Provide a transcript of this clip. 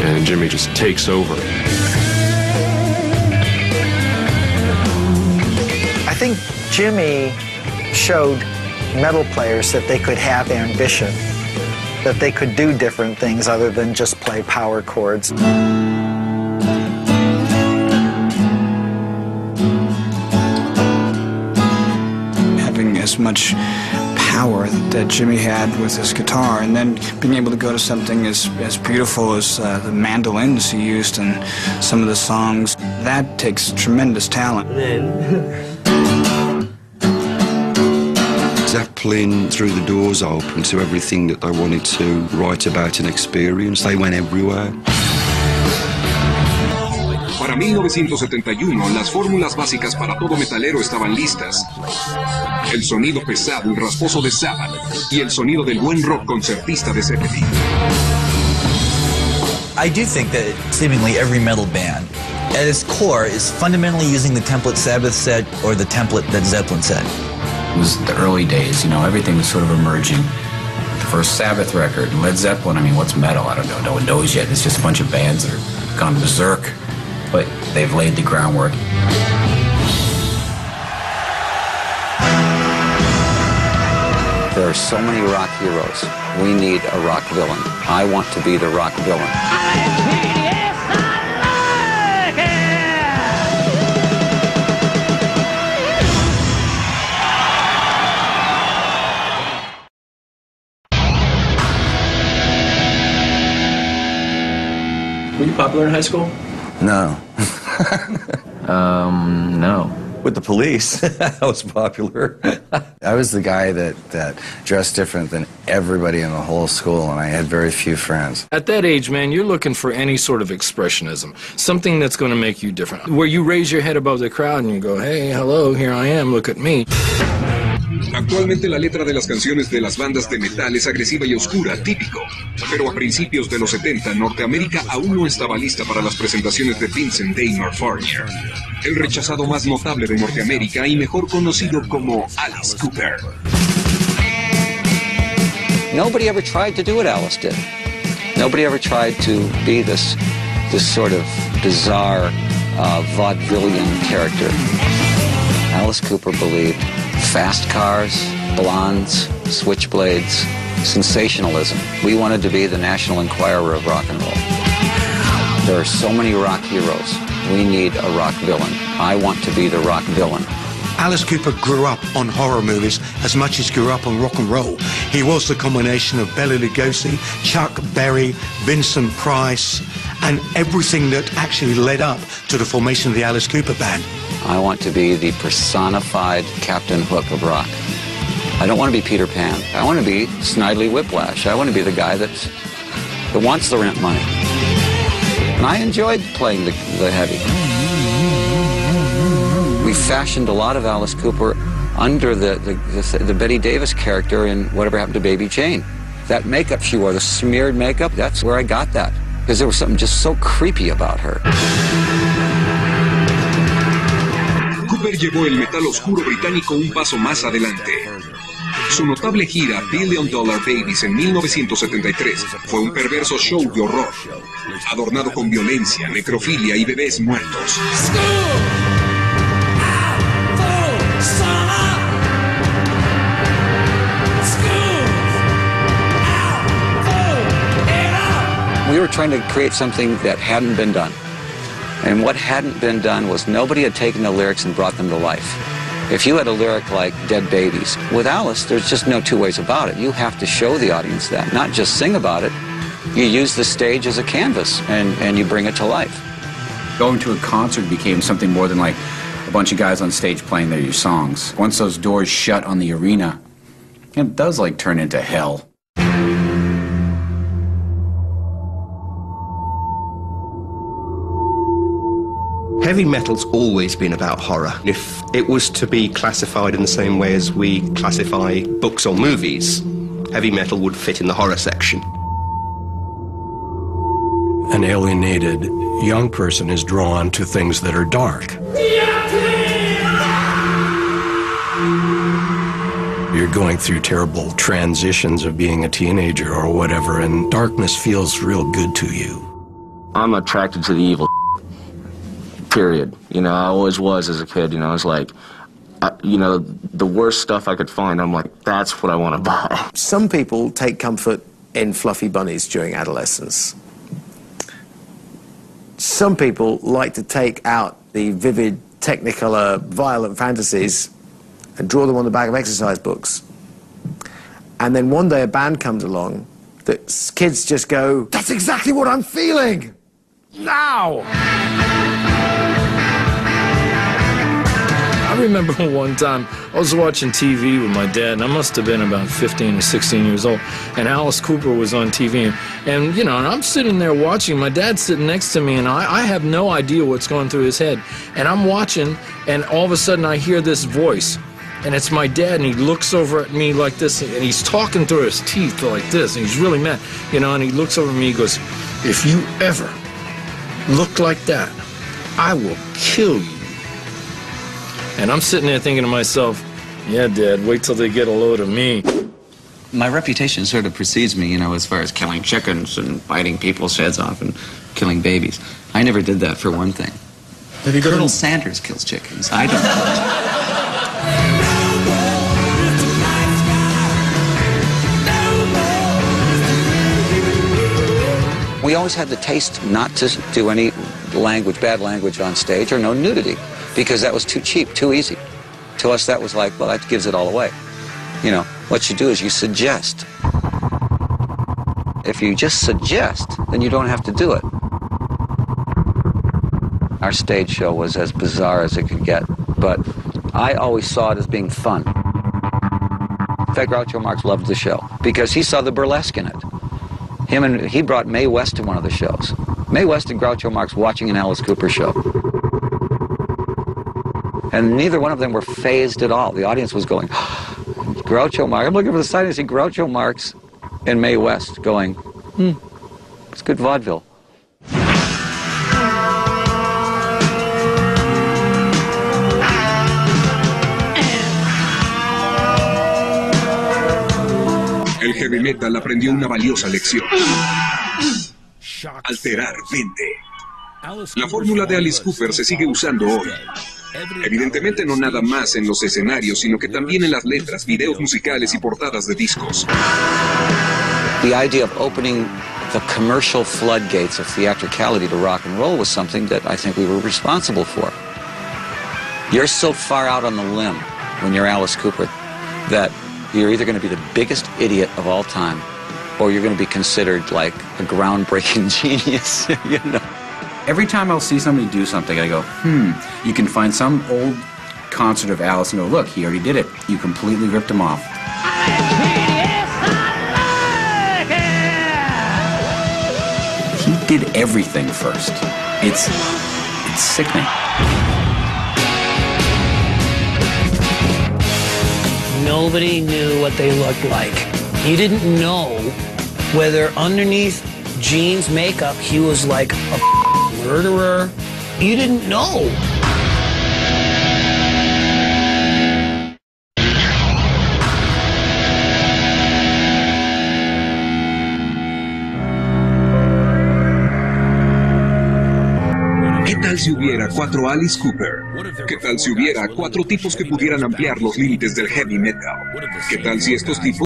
and Jimmy just takes over. I think Jimmy showed metal players that they could have ambition, that they could do different things other than just play power chords. Having as much power that Jimmy had with his guitar, and then being able to go to something as beautiful as the mandolins he used in some of the songs, that takes tremendous talent. Zeppelin threw the doors open to everything that they wanted to write about and experience. They went everywhere. Para 1971, las fórmulas básicas para todo metalero estaban listas. El sonido pesado y rasposo de Sabbath y el sonido del buen rock concertista de Zeppelin. I do think that seemingly every metal band, at its core, is fundamentally using the template Sabbath set or the template that Zeppelin set. It was the early days, you know, everything was sort of emerging. The first Sabbath record, Led Zeppelin, I mean, what's metal? I don't know, no one knows yet. It's just a bunch of bands that are gone berserk, but they've laid the groundwork. There are so many rock heroes. We need a rock villain. I want to be the rock villain. Were you popular in high school? No. No. With the police, I was popular. I was the guy that dressed different than everybody in the whole school, and I had very few friends. At that age, man, you're looking for any sort of expressionism, something that's going to make you different, where you raise your head above the crowd and you go, hey, hello, here I am, look at me. Actualmente la letra de las canciones de las bandas de metal es agresiva y oscura, típico. Pero a principios de los 70, Norteamérica aún no estaba lista para las presentaciones de Vincent Damar Farnier, el rechazado más notable de Norteamérica y mejor conocido como Alice Cooper. Nobody ever tried to do what Alice did. Nobody ever tried to be this sort of bizarre vaudevillian character. Alice Cooper believed fast cars, blondes, switchblades, sensationalism. We wanted to be the National Enquirer of rock and roll. There are so many rock heroes. We need a rock villain. I want to be the rock villain. Alice Cooper grew up on horror movies as much as he grew up on rock and roll. He was the combination of Bela Lugosi, Chuck Berry, Vincent Price, and everything that actually led up to the formation of the Alice Cooper Band. I want to be the personified Captain Hook of rock. I don't want to be Peter Pan. I want to be Snidely Whiplash. I want to be the guy that wants the rent money. And I enjoyed playing the heavy. We fashioned a lot of Alice Cooper under the Betty Davis character in Whatever Happened to Baby Jane. That makeup she wore, the smeared makeup, that's where I got that. Because there was something just so creepy about her. Cooper llevó el metal oscuro británico un paso más adelante. Su notable gira Billion Dollar Babies en 1973 fue un perverso show de horror, adornado con violencia, necrofilia y bebés muertos. We were trying to create something that hadn't been done. And what hadn't been done was nobody had taken the lyrics and brought them to life. If you had a lyric like Dead Babies, with Alice, there's just no two ways about it. You have to show the audience that, not just sing about it. You use the stage as a canvas and you bring it to life. Going to a concert became something more than like a bunch of guys on stage playing their songs. Once those doors shut on the arena, it does like turn into hell. Heavy metal's always been about horror. If it was to be classified in the same way as we classify books or movies, heavy metal would fit in the horror section. An alienated young person is drawn to things that are dark. You're going through terrible transitions of being a teenager or whatever, and darkness feels real good to you. I'm attracted to the evil, period. You know, I always was as a kid. You know, it's like, you know, the worst stuff I could find, I'm like, that's what I want to buy. Some people take comfort in fluffy bunnies during adolescence. Some people like to take out the vivid, technicolor, violent fantasies and draw them on the back of exercise books. And then one day a band comes along that kids just go, that's exactly what I'm feeling! Now! I remember one time I was watching TV with my dad, and I must have been about 15 or 16 years old, and Alice Cooper was on TV, and you know, and I'm sitting there watching, my dad's sitting next to me, and I have no idea what's going through his head, and I'm watching, and all of a sudden I hear this voice, and it's my dad, and he looks over at me like this, and he's talking through his teeth like this, and he's really mad, you know, and he looks over at me, he goes, if you ever look like that, I will kill you. And I'm sitting there thinking to myself, yeah, Dad, wait till they get a load of me. My reputation sort of precedes me, you know, as far as killing chickens and biting people's heads off and killing babies. I never did that, for one thing. Have you got Colonel Sanders kills chickens. I don't. We always had the taste not to do any language, bad language on stage, or no nudity, because that was too cheap, too easy. To us, that was like, well, that gives it all away. You know, what you do is you suggest. If you just suggest, then you don't have to do it. Our stage show was as bizarre as it could get, but I always saw it as being fun. In fact, Groucho Marx loved the show because he saw the burlesque in it. He brought Mae West to one of the shows. Mae West and Groucho Marx watching an Alice Cooper show. And neither one of them were fazed at all. The audience was going, Groucho Marx. I'm looking for the sign and see Groucho Marx and Mae West going, it's good vaudeville. El heavy metal aprendió una valiosa lección. Alterar vende. La fórmula de Alice Cooper se sigue usando hoy. Evidentemente no nada más en los escenarios, sino que también en las letras, videos musicales y portadas de discos. The idea of opening the commercial floodgates of theatricality to rock and roll was something that I think we were responsible for. You're so far out on the limb when you're Alice Cooper that you're either going to be the biggest idiot of all time, or you're going to be considered like a groundbreaking genius, you know. Every time I'll see somebody do something, I go, you can find some old concert of Alice and go, look, he already did it. You completely ripped him off. He did everything first. It's sickening. Nobody knew what they looked like. You didn't know whether underneath Gene's makeup he was like a murderer. You didn't know. ¿Qué tal si hubiera 4 Alice Cooper? ¿Qué tal si hubiera 4 tipos que pudieran ampliar los límites del heavy metal? ¿Qué tal si estos tipos